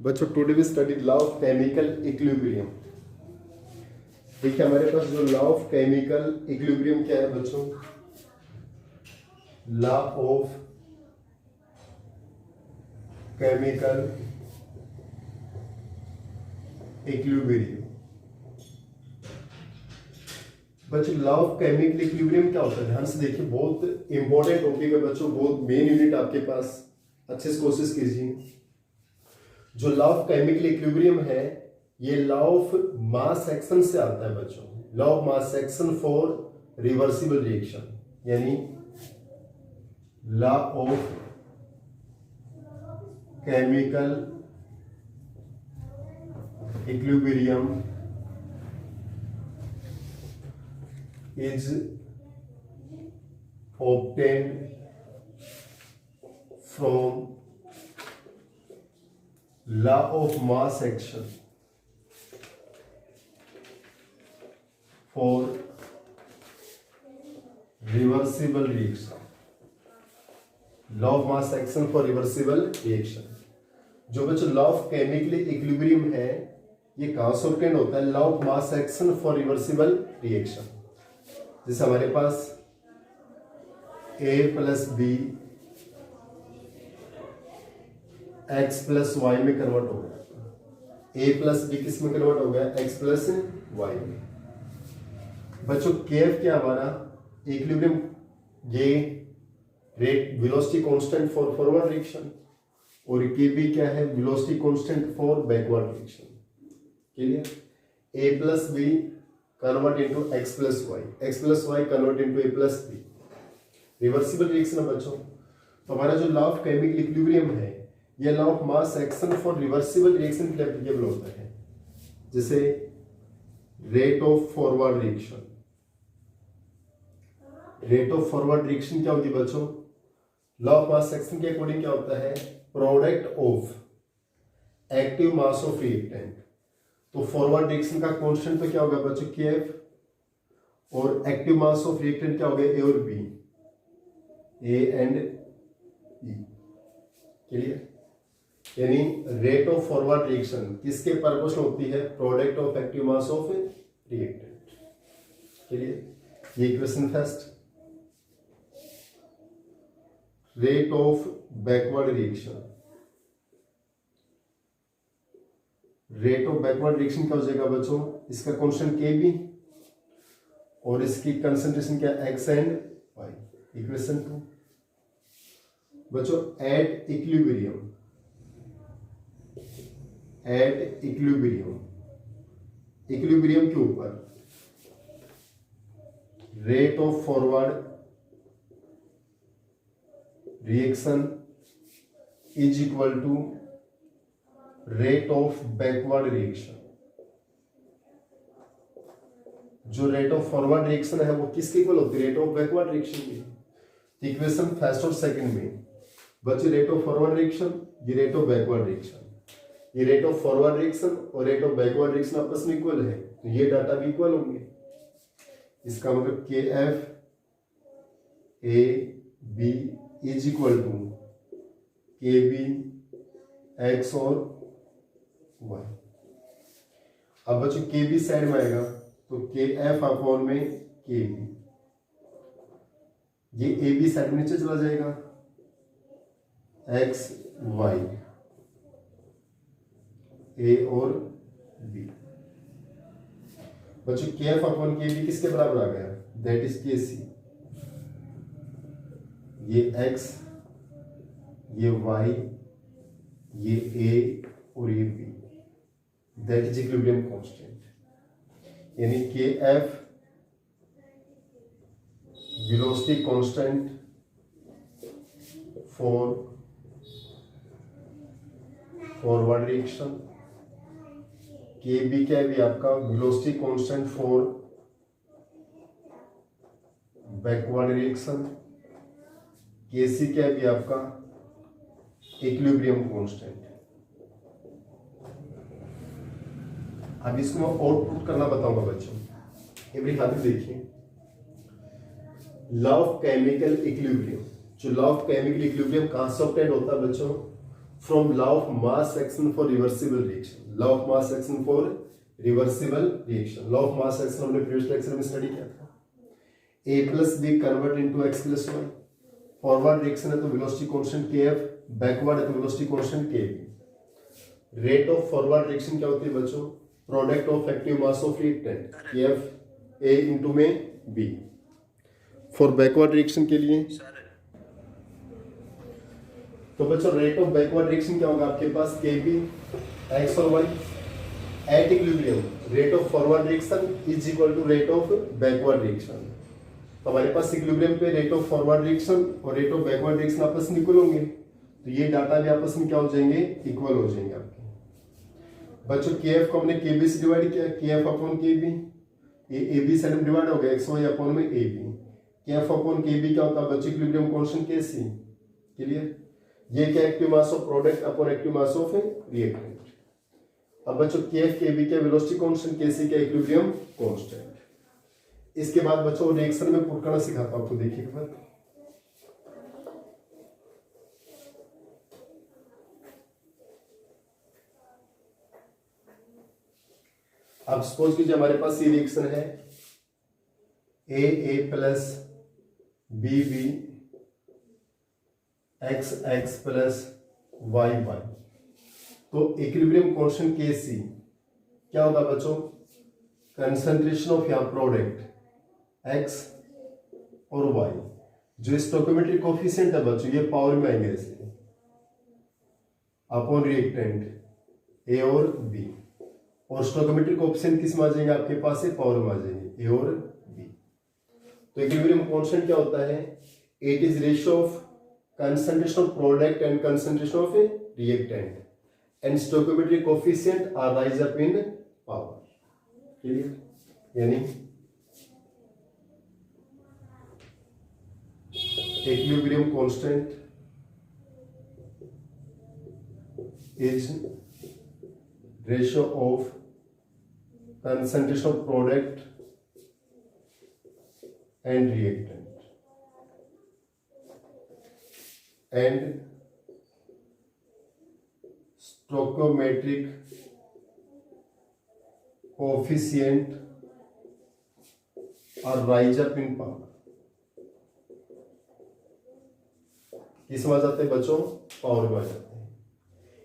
बच्चों today we study law of chemical equilibrium. देखिए हमारे पास जो लॉ ऑफ केमिकल इक्विलिब्रियम क्या है बच्चों, लॉ ऑफ केमिकल इक्विलिब्रियम। बच्चों लॉ ऑफ केमिकल इक्विलिब्रियम क्या होता है, ध्यान से देखिए, बहुत इंपॉर्टेंट टॉपिक है बच्चों, बहुत मेन यूनिट आपके पास, अच्छे से कोशिश कीजिए। जो लॉ ऑफ केमिकल इक्विलिब्रियम है ये लॉ ऑफ मास एक्शन से आता है बच्चों, law of mass action for reversible reaction, यानी law of chemical equilibrium is obtained from law of mass action for reversible reaction। Law of mass action for reversible reaction. जो बच्चों law of chemical equilibrium है ये कहां से obtain होता है, law of mass action for reversible reaction. जैसे हमारे पास a plus B X plus Y में कन्वर्ट हो गया, a प्लस बी किस में कन्वर्ट हो गया, x प्लस वाई में। बच्चों केएफ क्या हमारा इक्विलिब्रियम, ये rate velocity constant for forward reaction, और केबी क्या है, velocity constant for backward reaction. Clear, a plus B convert into x plus Y convert into a plus B, reversible reaction है बच्चों। तो हमारा जो लॉ ऑफ केमिकल इक्विलिब्रियम है ये law of mass action for reversible reaction के लिए applicable होता है। जैसे rate of forward reaction, rate of forward reaction क्या होगी बच्चों, लॉ ऑफ मास एक्शन के अकॉर्डिंग क्या होता है, product of active mass of reactant. तो फॉरवर्ड रिएक्शन का कांस्टेंट तो क्या होगा बच्चों, केएफ, और एक्टिव मास ऑफ रिएक्टेंट क्या होगा, ए और B, A and E. Clear, यानी रेट ऑफ फॉरवर्ड रिएक्शन किसके पर्पस में होती है, product of active mass of reactant. Clear, ये equation first. Rate of backward reaction, rate of backward reaction क्या हो जाएगा बच्चों, इसका कांस्टेंट के बी और इसकी कंसंट्रेशन क्या, एक्स एंड वाई। इक्वेशन 2 बच्चों at equilibrium, at equilibrium, equilibrium के ऊपर rate of forward reaction is equal to rate of backward reaction. जो रेट ऑफ फॉरवर्ड रिएक्शन है वो किसके इक्वल होती है, रेट ऑफ बैकवर्ड रिएक्शन की। इक्वेशन फर्स्ट और सेकंड में बच्चे रेट ऑफ फॉरवर्ड रिएक्शन, ये रेट ऑफ बैकवर्ड रिएक्शन, ये रेट ऑफ फॉरवर्ड रिएक्शन और रेट ऑफ बैकवर्ड रिएक्शन आपस में इक्वल है, तो ये डाटा भी इक्वल होंगे। इसका मतलब K F A B is equal to K B X और वाई। अब बच्चों के बी साइड में आएगा तो के एफ अपॉन में के बी, ये ए बी साइड में नीचे चला जाएगा, एक्स वाई, ए और बी। बच्चों के एफ अपॉन के बी किसके बराबर आ गया, दैट इज के सी। ये एक्स, ये वाई, ये ए और ये B, that is equilibrium constant. यानी K F velocity constant for forward reaction, K B क्या भी आपका velocity constant for backward reaction, K C क्या भी आपका इक्विलिब्रियम कांस्टेंट। अब इसको मैं आउटपुट करना बताऊंगा बच्चों, ये मेरी खातिर देखिए। लॉ ऑफ केमिकल इक्विलिब्रियम, जो लॉ ऑफ केमिकल इक्विलिब्रियम कहां से ऑब्टेन होता है बच्चों, from law of mass action for reversible reaction, law of mass action for reversible reaction. Law of mass action हमने प्रीवियस लेक्चर में स्टडी किया था। A plus B convert into X plus Y. Forward reaction है तो velocity constant kf, backward है तो velocity constant kb। Rate of forward reaction क्या होती है बच्चों? Product of active mass of reactant kf a into में b। फॉर बैकवर्ड रिएक्शन के लिए तो बच्चों रेट ऑफ बैकवर्ड रिएक्शन क्या होगा आपके पास? kb x और y at equilibrium rate of forward reaction is equal to rate of backward reaction. तो हमारे पास इक्विलिब्रियम पे रेट ऑफ फॉरवर्ड रिएक्शन और रेट ऑफ बैकवर्ड रिएक्शन आपस में इक्वल होंगे, तो ये डाटा भी आपस में क्या हो जाएंगे? इक्वल हो जाएंगे आपके। बच्चों kf को हमने kb से डिवाइड किया, kf अपॉन kb, ये ab से डिवाइड हो गया xy अपॉन में ab। kf अपॉन kb क्या होता है बच्चों? Equilibrium constant kc। क्लियर? ये क्या? Active mass of product upon active mass of reactant. अब बच्चों kf kb क्या? वेलोसिटी कांस्टेंट, kc क्या? Equilibrium constant. इसके बाद बच्चों रिएक्शन में पुट करना सिखाता हूं आपको, देखिए एक बार। अब सपोज कीजिए हमारे पास ये रिएक्शन है A plus B B X plus Y Y. तो इक्विलिब्रियम कांस्टेंट kc क्या होगा बच्चों? कंसंट्रेशन ऑफ यहाँ प्रोडक्ट x और y, जो स्टोइकोमेट्रिक कोफिशिएंट है बच्चों ये पावर में आएंगे ऐसे अपॉन रिएक्टेंट a और b, और स्टोइकोमेट्रिक कोफिशिएंट किस में आ जाएंगे आपके पास? है पावर में आ जाएंगे a और b। तो इक्विलिब्रियम कांस्टेंट क्या होता है? It is ratio of concentration of product and concentration of reactant and stoichiometric coefficient are raise up in power. Clear? यानी equilibrium constant is ratio of concentration of product and reactant and stoichiometric coefficient are rise up in power। किस में आ जाते हैं बच्चों? Power में आ जाते हैं।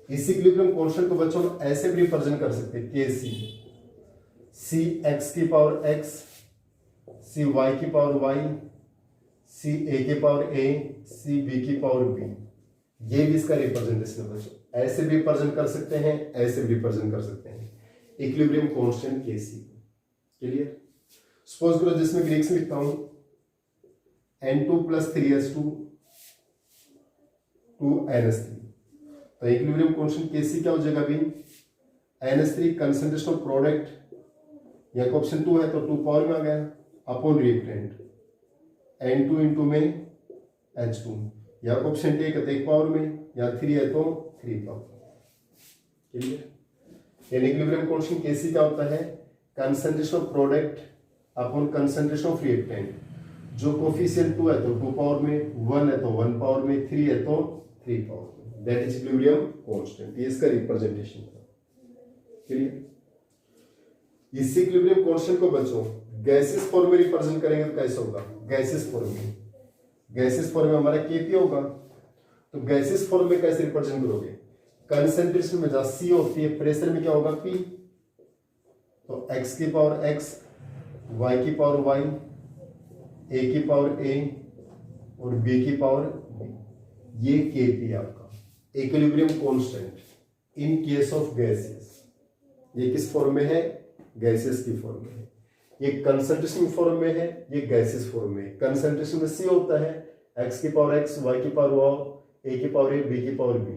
इस इक्विलिब्रियम कांस्टेंट को बच्चों हम ऐसे भी रिप्रेजेंट कर सकते हैं kc, c x की पावर x, c y की पावर y, c a की पावर a, c b की पावर b। ये भी इसका रिप्रेजेंटेशन है बच्चों। ऐसे भी रिप्रेजेंट कर सकते हैं, ऐसे भी रिप्रेजेंट कर सकते हैं equilibrium constant kc। Clear? Suppose करो जिसमें ग्रीक्स लिखता हूं n2 + 3s2 2ns3। तो इक्विलिब्रियम कांस्टेंट kc क्या हो जाएगा अभी? ns3 कंसंट्रेशन ऑफ प्रोडक्ट, यहाँ का ऑप्शन 2 है तो 2 पावर में आ गया अपॉन रिएक्टेंट n2 इनटू में h2, यहाँ का ऑप्शन 1 है तो 1 पावर में, यहाँ 3 है तो 3 पावर। क्लियर? यानी इक्विलिब्रियम कांस्टेंट kc क्या होता है? Concentration of product upon concentration of reactant, जो कोफिशिएंट 2 है तो 2 पावर में, 1 है तो 1 पावर में, 3 है तो 3 पावर में। That is equilibrium constant. ये इसका रिप्रेजेंटेशन था। क्लियर? इस इक्विलिब्रियम कांस्टेंट को बच्चों गैसेस फॉर्म में रिप्रेजेंट करेंगे तो कैसे होगा? गैसेस फॉर्म में, गैसेस फॉर्म में हमारा kp होगा। तो गैसेस फॉर्म में कैसे रिप्रेजेंट करोगे? कंसंट्रेशन में जहां c होती है, प्रेशर में क्या होगा? p। तो x की पावर x, y की पावर y, a की पावर a और b की पावर b। ये kp आपका equilibrium constant in case of gases. ये किस फॉर्म में है? गैसेस की फॉर्म में है। ये कंसंट्रेशन फॉर्म में है, ये गैसेस फॉर्म में है। कंसंट्रेशन में c होता है x की पावर x, y की पावर y, a की पावर a, b की पावर b,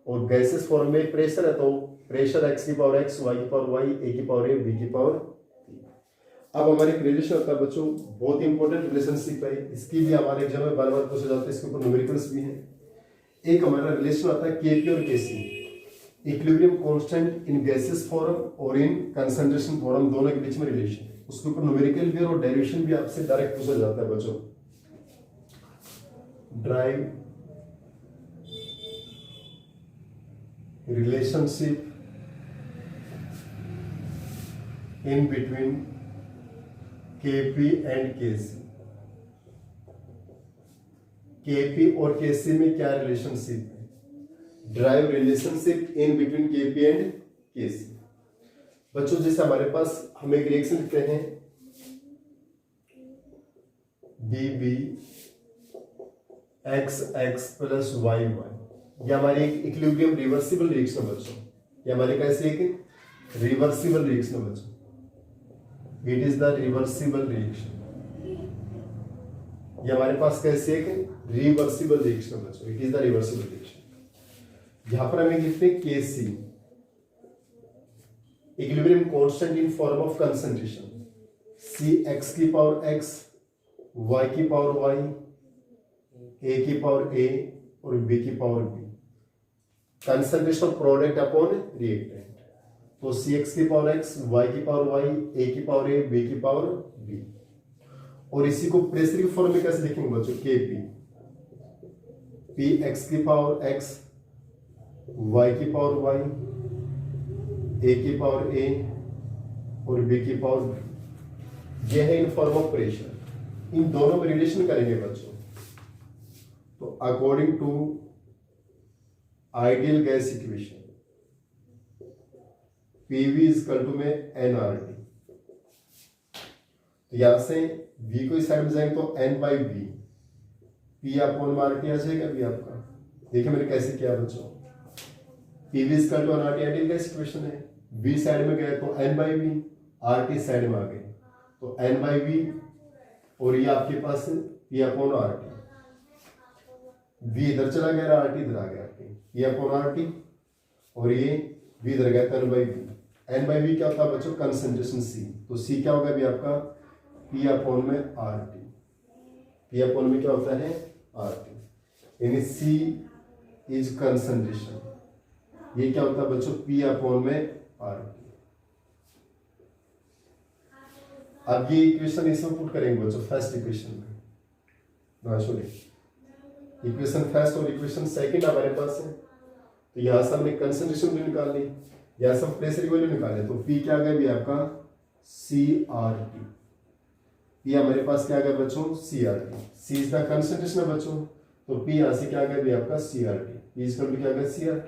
और गैसेस फॉर्म में प्रेशर है तो प्रेशर x की पावर x, y की पावर y, a की पावर a, b की पावर b। अब हमारे एक रिलेशन होता है बच्चों, बहुत इंपॉर्टेंट रिलेशनशिप है, इसकी भी हमारे एग्जाम में बार बार पूछा जाता है, इसके ऊपर न्यूमेरिकल्स भी हैं। एक हमारा रिलेशन आता है kp और kc, इक्विलिब्रियम कांस्टेंट इन गैसेस फॉर्म और इन कंसंट्रेशन फॉर्म, दोनों के बीच में रिलेशन है। उसके ऊपर न्यूमेरिकल भी और डेरिवेशन भी आपसे डायरेक्ट पूछा जाता है बच्चों। Drive relationship in between Kp and Kc। Kp और Kc में क्या रिलेशनशिप है? Drive relationship in between Kp and Kc। बच्चों जैसे हमारे पास हम एक रिएक्शन लिखते हैं Bb XX प्लस YY, ये हमारी एक इक्विलिब्रियम रिवर्सिबल रिएक्शन है बच्चों। ये हमारी कैसी एक रिवर्सिबल रिएक्शन है बच्चों। It is the reversible reaction. ये हमारे पास कैसे एक रिवर्सिबल रिएक्शन है बच्चों। It is the reversible reaction. यहां पर हमें लिखते हैं Kc equilibrium constant in form of concentration C x की पावर x, y की पावर y, a की पावर a और b की power b। Concentration of product upon reactant, तो cx की पावर x, y की पावर y, a की power a, b की पावर b। और इसी को प्रेशर की फॉर्म में कैसे लिखेंगे बच्चों? Kp p x की पावर x, y की पावर y, a की पावर a और b की पावर b। यह है इन फॉर्म ऑफ प्रेशर। इन दोनों में रिलेशन करेंगे बच्चों। तो according to ideal gas equation PV equal to में nRT। तो यहां से V को इस साइड में जाएंगे तो N by V, P upon RT आ जाएगा भी आपका। देखिए मैंने कैसे किया बच्चों। PV equal to nRT ideal gas equation है। V साइड में गए तो N by V, RT side में आ गए तो N बाई V और ये आपके पास P अपॉन RT। V इधर चला गया, RT इधर आ गया, P अपॉन RT और ये V इधर गया तो N by V। N by V क्या होता है बच्चों? Concentration C। तो C क्या होगा भी आपका? P अपॉन में RT। P अपॉन में क्या होता है? RT। यानी C इज कंसंट्रेशन। ये क्या होता है बच्चों? P अपॉन में RT। अब ये इक्वेशन इसमें पुट करेंगे बच्चों फर्स्ट इक्वेशन में। सॉरी, इक्वेशन फर्स्ट और इक्वेशन सेकंड हमारे पास है। तो यहां से हमने कंसंट्रेशन वैल्यू निकाल ली, यहां से हम प्रेशर की वैल्यू निकाले। तो P क्या आ गया भी आपका? CRT। P हमारे पास क्या आ गया बच्चों? CRT। C is the concentration है बच्चों। तो P यहां से क्या आ गया भी आपका? CRT। P is equal to क्या आ गया? CRT।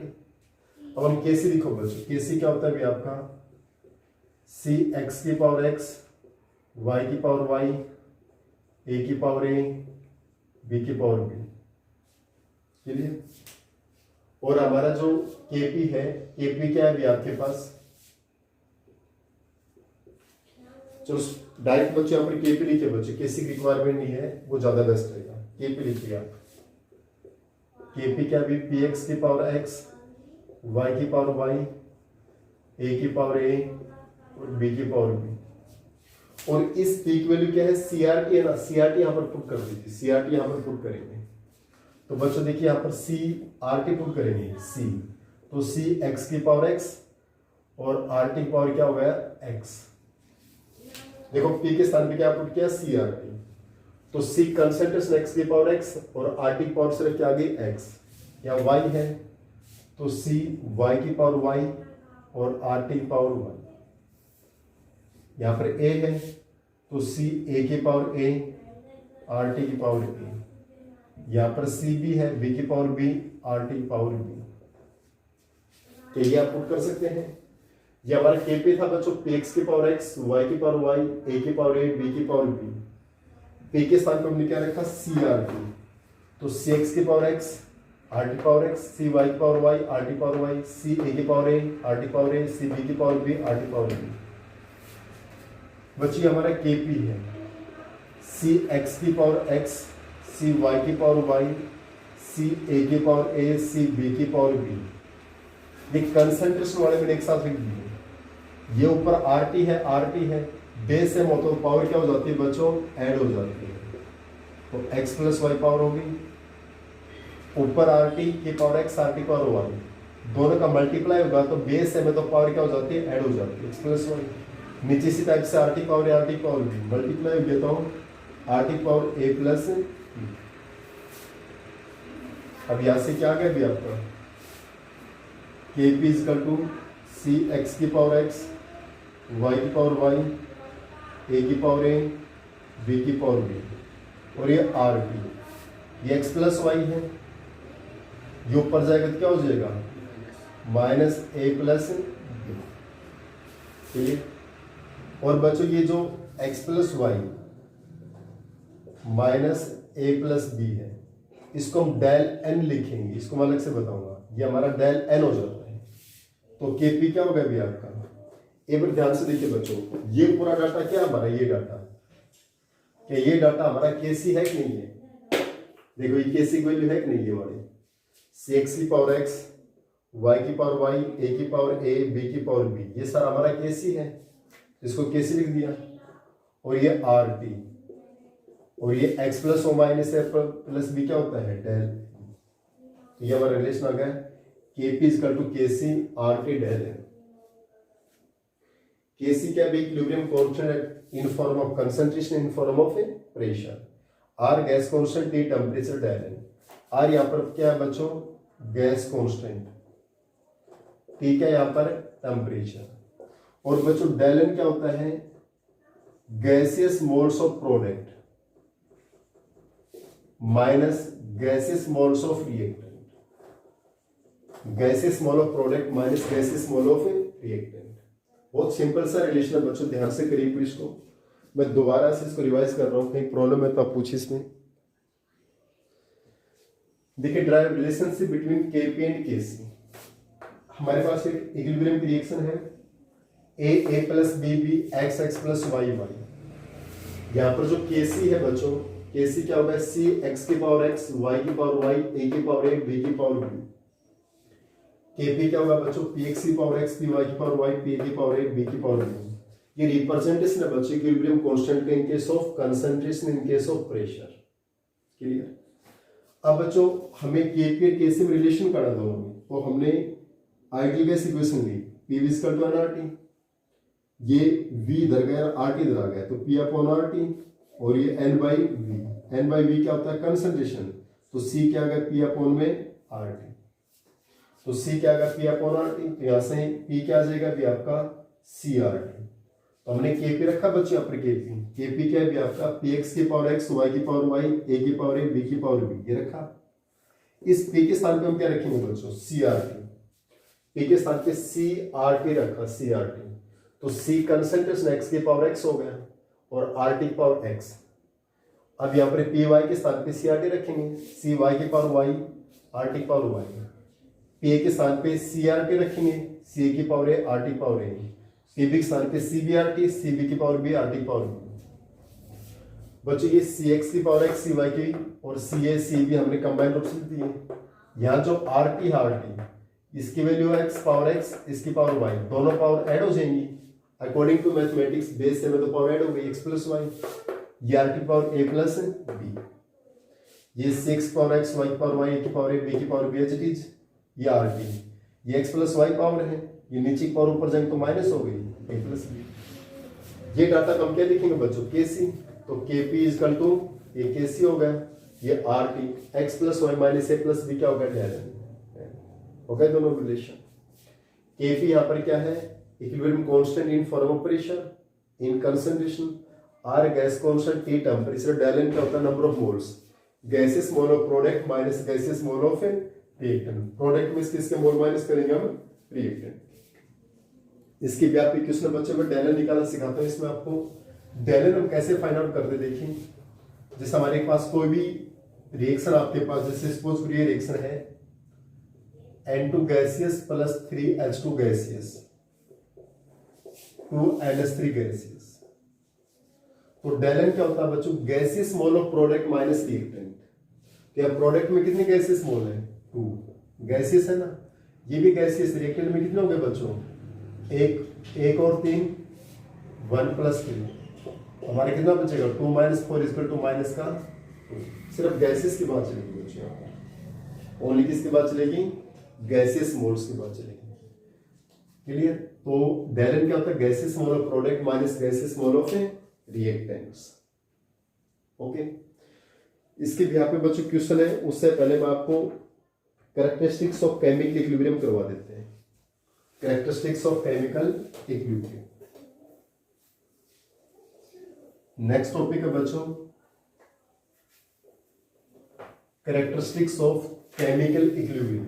अब हम Kc लिखो बच्चों। Kc क्या होता है भी आपका? C x की पावर x, y की पावर y, a की पावर a, b की पावर b। क्लियर? और हमारा जो Kp है, Kp क्या है भी आपके पास? चलो डायरेक्ट बच्चों यहाँ पर Kp लिखिए बच्चों। Kc की रिक्वायरमेंट नहीं है, वो ज्यादा बेस्ट रहेगा। Kp लिखिए आप। Kp क्या भी? px की पावर x, y की पावर y, a की पावर a और b की पावर b। और इस P की वैल्यू क्या है? CRT है ना। CRT यहां पर पुट कर दीजिए। CRT यहां पर पुट करेंगे तो बच्चों देखिए यहां पर CRT पुट करेंगे C। तो C x की पावर x और RT की पावर क्या हो गया? x। देखो P के स्थान पे क्या पुट किया? CRT। तो C कंसंट्रेशन x की पावर x और RT की पावर सिर्फ क्या आ गई? x। या y है तो C y की पावर y और RT की पावर y। यहां पर a है तो C a की पावर a, RT की पावर a। यहां पर C b है, b की पावर b, RT की पावर b। तो ये आप पुट कर सकते हैं। ये हमारा Kp था बच्चों। px की पावर x, y की पावर y, a की पावर a, b की पावर b। p के स्थान पर हमने क्या रखा? CRT। तो cx की पावर x, RT की पावर x, cy की पावर y, RT की पावर y, ca की पावर a, RT की पावर a, cb की पावर b, RT की पावर b। बच्ची हमारा Kp है C x की पावर x, C y की पावर y, C a की पावर a, C b की पावर b। ये कंसंट्रेशन वाले मैंने एक साथ लिख दिए। ये ऊपर RT है, RT है, बेस से मतलब पावर क्या हो जाती है बच्चों? ऐड हो जाती है। तो x प्लस वाई पावर होगी, ऊपर RT की पावर x, RT की पावर y, दोनों का मल्टीप्लाई होगा तो बेस से मतलब पावर क्या हो जाती है? ऐड हो जाती है, x प्लस वाई। नीचे इसी टाइप से RT power a, RT power b multiply हो गया तो RT power a plus b। अब यहां से क्या आ गया भी आपका? K P is equal to C X की पावर एक्स, वाई की पावर वाई, ए की पावर ए, बी की पावर बी, और ये आर टी, ये एक्स प्लस वाई है, ये ऊपर जाएगा तो क्या हो जाएगा minus A plus B. Clear. और बच्चों ये जो X plus Y minus A plus B है, इसको हम डेल एन लिखेंगे, इसको मैं अलग से बताऊंगा, ये हमारा डेल एन हो जाता है। तो के पी क्या होगा अभी आपका, एक बार ध्यान से देखिए बच्चों, ये पूरा डाटा क्या हमारा, ये डाटा, क्या ये डाटा हमारा केसी है कि नहीं है, देखो ये केसी की वैल्यू है कि नहीं, ये वाली सी एक्स की पावर एक्स, वाई की पावर वाई, ए की पावर ए, बी की पावर बी, ये सारा हमारा केसी है, इसको केसी लिख दिया। और ये आर टी, और ये X plus O minus A plus B क्या होता है डेल, तो ये हमारा रिलेशन आ गया के पी इजकल टू के सी आर टी डेल है। के सी क्या भी equilibrium constant in form of concentration in form of pressure, R gas constant, T temperature del है। आर यहाँ पर क्या है बच्चों गैस कांस्टेंट, टी क्या यहाँ पर टेम्परेचर, और बच्चों डेल एन क्या होता है gaseous moles of product minus gaseous moles of reactant, gaseous mole of product minus gaseous mole of reactant. बहुत सिंपल सा रिलेशन है बच्चों, ध्यान से करिए फिर इसको, मैं दोबारा से इसको रिवाइज कर रहा हूं, कहीं प्रॉब्लम है तो आप पूछिए इसमें। देखिए drive relationship between KP and KC, हमारे पास एक इक्विलिब्रियम की रिएक्शन है A plus B B X X plus Y Y. यहाँ पर जो केसी है बच्चों, केसी क्या होगा सी एक्स की पावर एक्स, वाई की पावर वाई, ए की पावर ए, बी की पावर बी। केपी क्या होगा बच्चों पी एक्स की पावर एक्स, पी वाई की पावर वाई, पी की पावर ए, बी की पावर बी। ये रिप्रेजेंटेशन है बच्चों equilibrium constant in case of concentration in case of pressure. Clear. अब बच्चों हमें केपी और केसी में रिलेशन करना दोनों में, तो हमने आइडियल गैस इक्वेशन ली P V equal to N R T, ये v इधर गया आर टी इधर आ गया, तो P अपॉन आर टी, और ये n by V, n by V क्या होता है कंसंट्रेशन, तो C क्या आ गया P अपॉन में आर टी, तो C क्या आ गया P अपॉन आर टी, तो यहाँ से P क्या आ जाएगा भी आपका सी आर टी। तो हमने Kp रखा बच्चों यहाँ पर Kp क्या है भी आपका पी एक्स की पावर एक्स, वाई की पावर वाई, ए की पावर ए, बी की पावर बी, ये रखा। इस P के स्थान पे हम क्या रखेंगे बच्चों सी आर टी, P के स्थान पे सी आर टी रखा, सी आर टी, तो C कंसंट्रेशन x की पावर x हो गया और R T की पावर x। अब यहाँ पर पी वाई के स्थान पे सी आर टी रखेंगे, सी वाई की पावर y, आर टी की पावर y। पी ए के स्थान पे सी आर टी रखेंगे, सी ए की पावर ए, आर टी की पावर ए। पी बी के स्थान पे C B R T, C B की पावर बी, आर टी की पावर बी। बच्चों ये सी एक्स की पावर एक्स, सी वाई की और सी ए सी बी हमने कंबाइंड रूप से दी है। यहाँ जो आर टी इसकी वैल्यू है एक्स पावर एक्स, इसकी पावर वाई, दोनों पावर ऐड हो जाएंगी अकॉर्डिंग टू मैथमेटिक्स, बेस से में तो पावर ऐड हो गई एक्स प्लस वाई, ये आर की पावर ए प्लस बी, ये सिक्स पावर एक्स, वाई की पावर वाई, ए की पावर ए, बी की power B H it is, ये आर टी, ये एक्स प्लस वाई पावर है, ये नीचे की पावर ऊपर जाएंगे तो माइनस हो गई ए प्लस बी। ये डाटा हम क्या लिखेंगे बच्चों के सी, तो के पी इजकल टू ये के सी हो गया, ये R T X plus Y minus A plus B क्या होगा हो गया दोनों रिलेशन। के पी यहाँ पर क्या है equilibrium constant in form of pressure in concentration, R gas constant, T temperature, del N क्या होता है number of moles, gases mole of product minus gases mole of reactant. Product में किसके मोल माइनस करेंगे हम रिएक्टेंट। इसकी व्यापक question बच्चों में डेल एन निकालना सिखाता हूं। इसमें आपको डेल एन हम कैसे फाइंड आउट करते देखिए, जैसे हमारे पास कोई भी रिएक्शन आपके पास, जैसे सपोज ये रिएक्शन है N2 gaseous plus 3H2 gaseous 2NH3 gaseous, तो डेल एन क्या होता है बच्चों gaseous mole of product minus reactant. क्या प्रोडक्ट में कितने गैसियस मोल है 2 गैसियस है ना, ये भी गैसियस, रिएक्टेंट में कितने हो गए बच्चों एक और 3 1 प्लस 3, हमारे कितना बचेगा 2 माइनस 4 इक्वल टू माइनस का 2। सिर्फ गैसियस की बात चलेगी बच्चों यहाँ पर, ओनली किसकी बात चलेगी गैसियस मोल्स की बात चलेगी। क्लियर। तो डेल एन क्या होता है gaseous mole of product minus gaseous mole of reactants. Okay, इसके भी यहाँ पे बच्चों क्वेश्चन है, उससे पहले मैं आपको कैरेक्टरिस्टिक्स ऑफ केमिकल इक्विलिब्रियम करवा देते हैं। Characteristics of chemical equilibrium. Next topic है बच्चों characteristics of chemical equilibrium.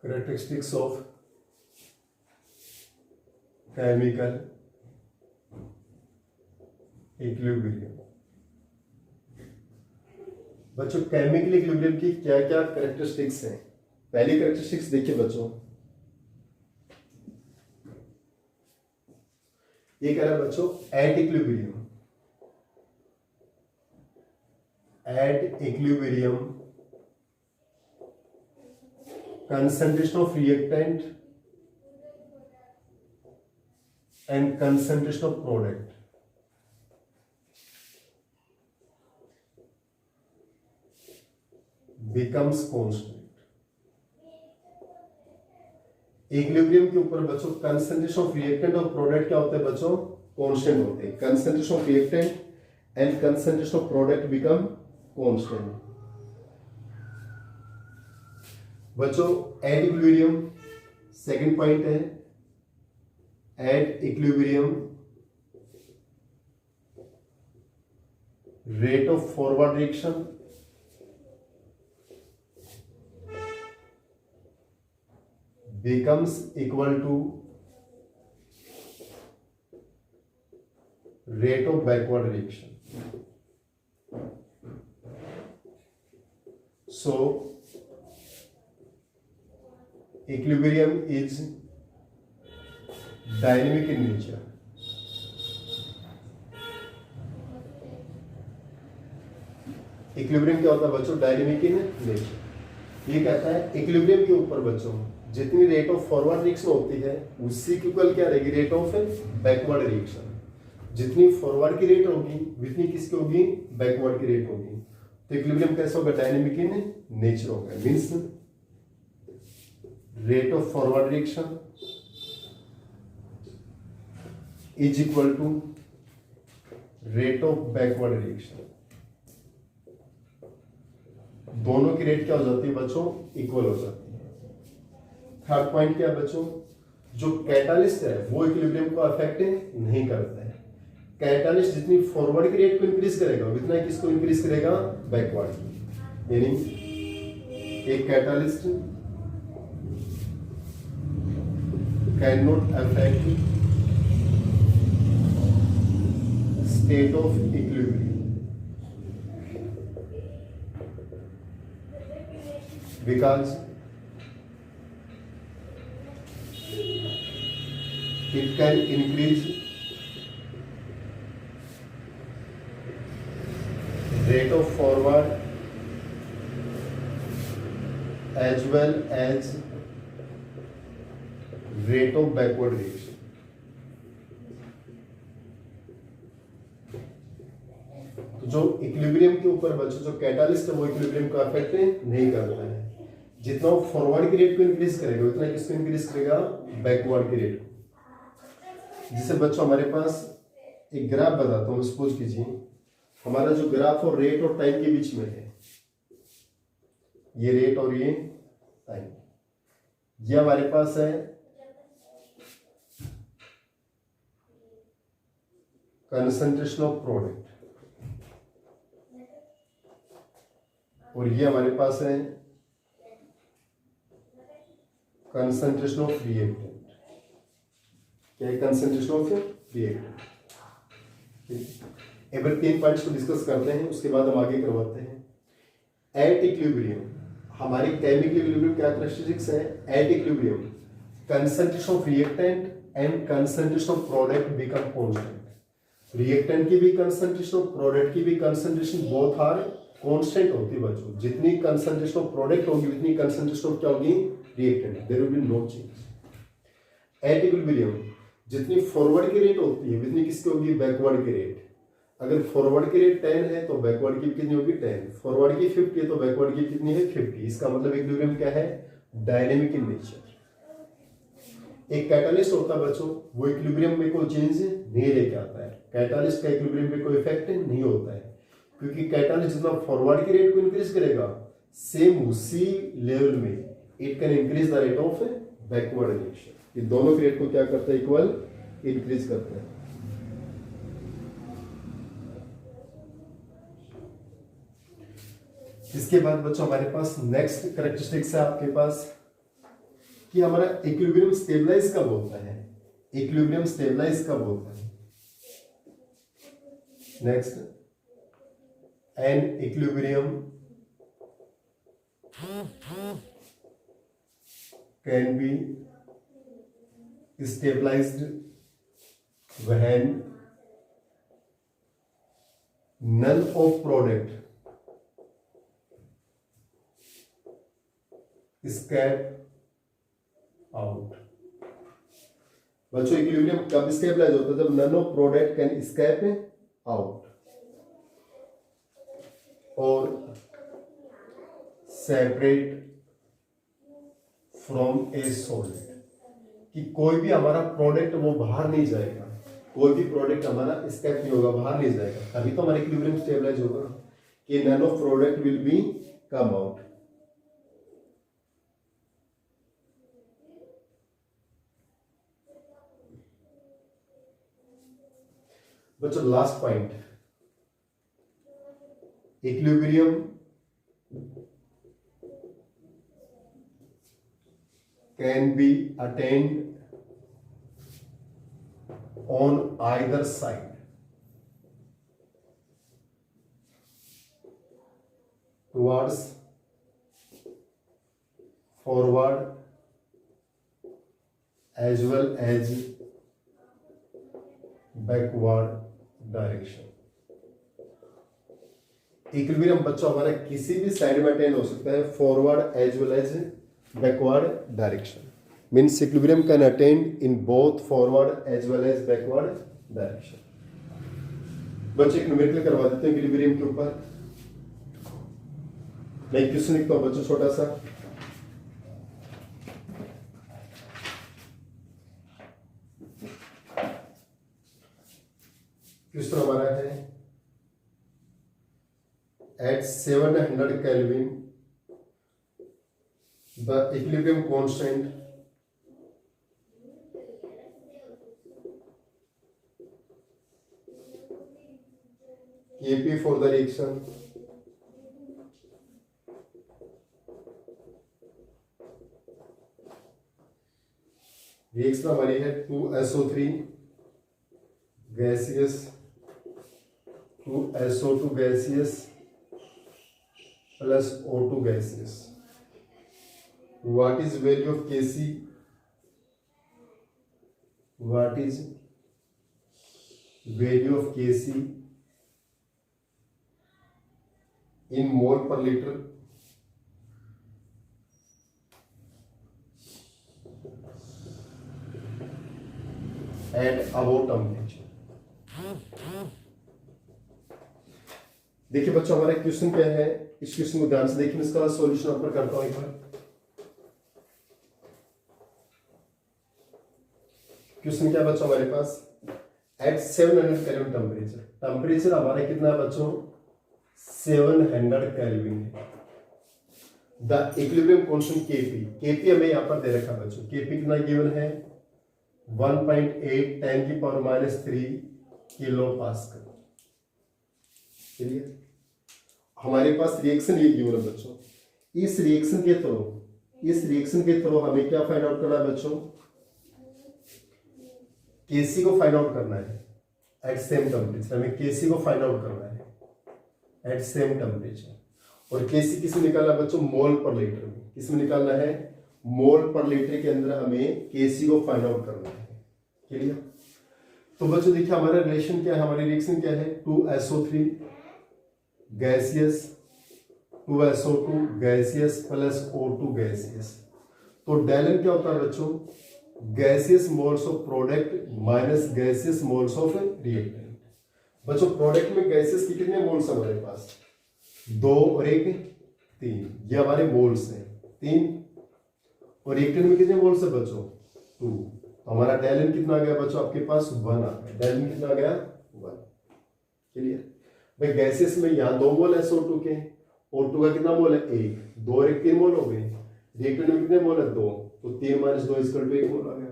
Characteristics of chemical equilibrium. बच्चों केमिकल इक्विलिब्रियम की क्या क्या कैरेक्टरिस्टिक्स हैं? पहली कैरेक्टरिस्टिक्स देखिए बच्चों, ये कह रहा है बच्चों at equilibrium. At equilibrium concentration of reactant and concentration of product becomes constant। Equilibrium के ऊपर बच्चों कंसंट्रेशन ऑफ रिएक्टेंट और प्रोडक्ट क्या होते हैं बच्चों? कांस्टेंट होते हैं। Concentration of reactant and concentration of product become constant. बच्चों एट इक्विलिब्रियम सेकंड पॉइंट है, eight equilibrium rate of forward reaction becomes equal to rate of backward reaction। So equilibrium is dynamic in nature। Equilibrium क्या होता है बच्चों? Dynamic in nature. ये कहता है equilibrium के ऊपर बच्चों जितनी रेट ऑफ फॉरवर्ड रिएक्शन होती है उसी की इक्वल क्या रहेगी? Rate of backward reaction. जितनी फॉरवर्ड की रेट होगी उतनी किसकी होगी? बैकवर्ड की रेट होगी। तो इक्विलिब्रियम कैसा होगा? डायनेमिक इन नेचर होगा। Means rate of forward reaction is equal to rate of backward reaction. दोनों की रेट क्या हो जाती है बच्चों? इक्वल हो जाती है। थर्ड पॉइंट क्या है बच्चों? जो कैटालिस्ट है वो इक्विलिब्रियम को अफेक्ट नहीं करता है। कैटालिस्ट जितनी फॉरवर्ड की रेट को इंक्रीज करेगा उतना ही किसको इंक्रीज करेगा? बैकवर्ड की। यानी एक catalyst can not affect state of equilibrium because it can increase rate of forward as well as rate of backward reaction। तो जो इक्विलिब्रियम के ऊपर बच्चों जो कैटालिस्ट है वो इक्विलिब्रियम को अफेक्ट नहीं करता है। जितना वो फॉरवर्ड की रेट को इंक्रीज करेगा उतना किसको इंक्रीज करेगा? बैकवर्ड की रेट को। जिसे बच्चों हमारे पास एक ग्राफ बताता हूं। सपोज कीजिए हमारा जो ग्राफ और रेट और टाइम के बीच में है, ये रेट और ये टाइम, ये हमारे पास है कंसंट्रेशन ऑफ प्रोडक्ट और ये हमारे पास है कंसंट्रेशन ऑफ रिएक्टेंट। क्या है? Concentration of reactant. एक बार 3 पॉइंट्स को डिस्कस करते हैं, उसके बाद हम आगे करवाते हैं। एट इक्विलिब्रियम हमारी केमिकल इक्विलिब्रियम कैरेक्टरिस्टिक्स है। At equilibrium concentration of reactant and concentration of product become constant. Reactant की भी कंसंट्रेशन और प्रोडक्ट की भी कंसंट्रेशन बोथ आर कांस्टेंट होती है बच्चों। जितनी कंसंट्रेशन ऑफ प्रोडक्ट होगी उतनी कंसंट्रेशन ऑफ क्या होगी? Reactant. There will be no change. At equilibrium जितनी फॉरवर्ड की रेट होती है उतनी किसकी होगी? बैकवर्ड की रेट। अगर फॉरवर्ड की रेट 10 है तो बैकवर्ड की कितनी होगी? 10। फॉरवर्ड की 50 है तो बैकवर्ड की कितनी है? 50। इसका मतलब इक्विलिब्रियम क्या है? Dynamic in nature. एक कैटालिस्ट होता है बच्चों, वो इक्विलिब्रियम में कोई चेंज नहीं लेके आता है। कैटालिस्ट का इक्विलिब्रियम में कोई इफेक्ट नहीं होता है, क्योंकि कैटालिस्ट जितना फॉरवर्ड की रेट को इंक्रीज करेगा, सेम उसी लेवल में it can increase the rate of backward reaction. ये दोनों की रेट को क्या करता है, इक्वल इंक्रीज करता है। इसके बाद बच्चों हमारे पास नेक्स्ट कैरेक्टरिस्टिक्स है आपके पास कि हमारा इक्विलिब्रियम स्टेबलाइज कब होता है, इक्विलिब्रियम स्टेबलाइज कब होता है। Next, an equilibrium can be stabilized when none of product escape out। बच्चों इक्विलिब्रियम कब स्टेबलाइज होता है, जब none of product can escape out और सेपरेट फ्रॉम ए सॉलिड, कि कोई भी हमारा प्रोडक्ट वो बाहर नहीं जाएगा, कोई भी प्रोडक्ट हमारा स्केप नहीं होगा, बाहर नहीं जाएगा, तभी तो हमारा इक्विलिब्रियम स्टेबलाइज होगा कि none of product will be come out. बच्चों last point, equilibrium can be attained on either side, towards forward as well as backward direction। Equilibrium बच्चों हमारा किसी भी साइड में अटेन हो सकता है, forward as well as backward direction, means equilibrium can attain in both forward as well as backward direction। बच्चे एक न्यूमेरिकल करवा देते हैं इक्विलिब्रियम के ऊपर। मैं क्वेश्चन लिखता हूं बच्चों छोटा सा। क्वेश्चन हमारा है at 700 kelvin the equilibrium constant Kp for the reaction हमारी है 2SO3 gaseous 2SO2 gaseous plus O2 gaseous. What is value of Kc? What is value of Kc in mole per liter? At above temperature। देखिए बच्चों हमारा question क्या है, इस question को ध्यान से देखिए, मैं इसका सॉल्यूशन ऊपर करता हूं एक बार। क्वेश्चन क्या बच्चों हमारे पास, एट 700 केल्विन टेम्परेचर, टेम्परेचर हमारा कितना है बच्चों 700 केल्विन है। The equilibrium constant Kp, Kp हमें यहां पर दे रखा बच्चों, Kp कितना गिवन है 1.8 10⁻³ किलो पास्कल। चलिए हमारे पास रिएक्शन ये गिवन है बच्चों, इस रिएक्शन के थ्रू हमें क्या फाइंड आउट करना है बच्चों, Kc को फाइंड आउट करना है एट सेम टेम्परेचर, हमें Kc को फाइंड आउट करना है एट सेम टेम्परेचर। और Kc किसमें निकालना है बच्चों, मोल पर लीटर में, किसमें निकालना है, मोल पर लीटर के अंदर हमें Kc को फाइंड आउट करना है। क्लियर? तो बच्चों देखिए हमारा रिलेशन क्या है, हमारी रिएक्शन क्या है, 2SO3 gaseous 2SO2 gaseous plus O2 gaseous. तो डेलन क्या होता है बच्चों, gaseous moles of product minus gaseous moles of reactant. बच्चों प्रोडक्ट में गैसियस की कितने मोल्स हमारे पास, 2 और 1 3, ये हमारे मोल्स हैं 3, और रिएक्टेंट में कितने मोल्स है बच्चों 2। तो हमारा डेलन कितना आ गया बच्चों आपके पास 1 आ गया, डेलन कितना आ गया 1। क्लियर? भाई गैसेस में यहाँ 2 मोल है SO2 के, O2 का कितना मोल है 1, 2 और 1 3 मोल हो गए, रिएक्टेंट में कितने मोल है 2, तो 3 - 2 = 1 मोल आ गया।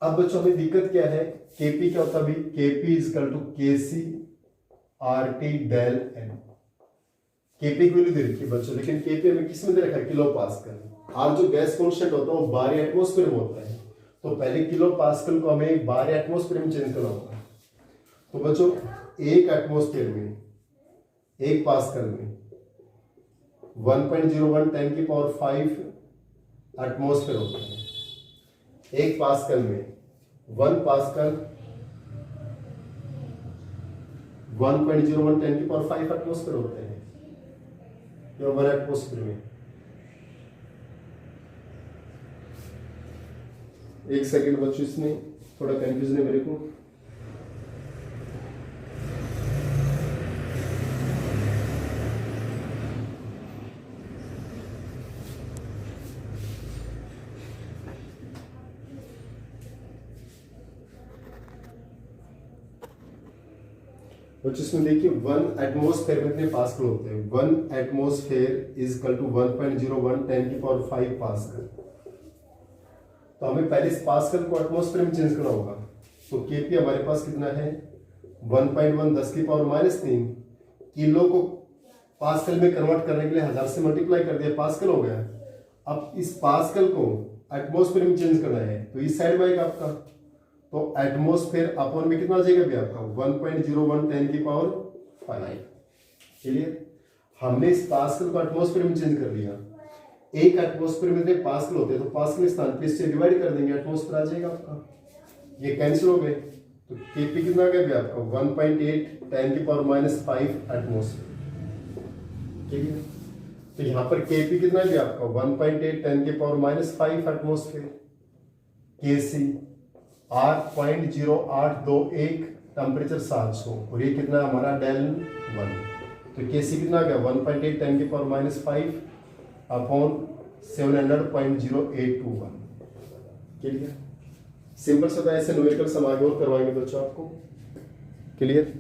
अब बच्चों हमें दिक्कत क्या है, Kp क्या होता है अभी, Kp = Kc RT del N। Kp की वैल्यू दे रखी है बच्चों, लेकिन Kp हमें किस में दे रखा है, किलो पास्कल। और जो गैस कांस्टेंट होता है वो बार एटमॉस्फेयर में होता है, तो पहले किलो पास्कल को हमें बार एटमॉस्फेयर में चेंज करना होगा। तो बच्चों 1 एटमॉस्फेयर में, 1 पास्कल में 1.01 10⁵ एटमॉस्फेयर होता है। 1 पास्कल में 1 पास्कल 1.01 10⁵ एटमॉस्फेयर होते हैं, या 1 एटमॉस्फेयर में। एक सेकंड बच्चों, इसमें थोड़ा कंफ्यूजन है मेरे को। बच्चों इसमें देखिए 1 एटमॉस्फेयर में कितने पास्कल होते हैं, 1 एटमॉस्फेयर = 1.01 10⁵ पास्कल। तो हमें पहले इस पास्कल को एटमॉस्फेयर में चेंज करना होगा। तो Kp हमारे पास कितना है 1.1 10⁻³ किलो को पास्कल में कन्वर्ट करने के लिए 1000 से मल्टीप्लाई कर दिया, पास्कल हो गया। अब इस पास्कल को एटमॉस्फेयर में चेंज करना है, तो इस साइड में आएगा आपका, तो एटमॉस्फेयर अपॉन में कितना आ जाएगा भी आपका 1.01 10⁵। क्लियर, हमने इस पास्कल को एटमॉस्फेयर में चेंज कर दिया। 1 एटमॉस्फेयर में कितने पास्कल होते हैं, तो पास्कल स्थान पे इससे डिवाइड कर देंगे, एटमॉस्फेयर आ जाएगा आपका। ये कैंसिल हो गए, तो Kp कितना आ गया भी आपका 1.8 10⁻⁵ एटमॉस्फेयर। ठीक है, तो यहाँ पर Kp कितना है आपका 1.8 10⁻⁵ एटमॉस्फेयर। Kc 8.0821, टेम्परेचर 700, और ये कितना है हमारा del1। तो Kc कितना आ गया 1.8 10⁻⁵ अपॉन 700.0821। क्लियर, सिंपल सा ऐसे न्यूमेरिकल सम आगे और करवाएंगे बच्चों आपको। क्लियर।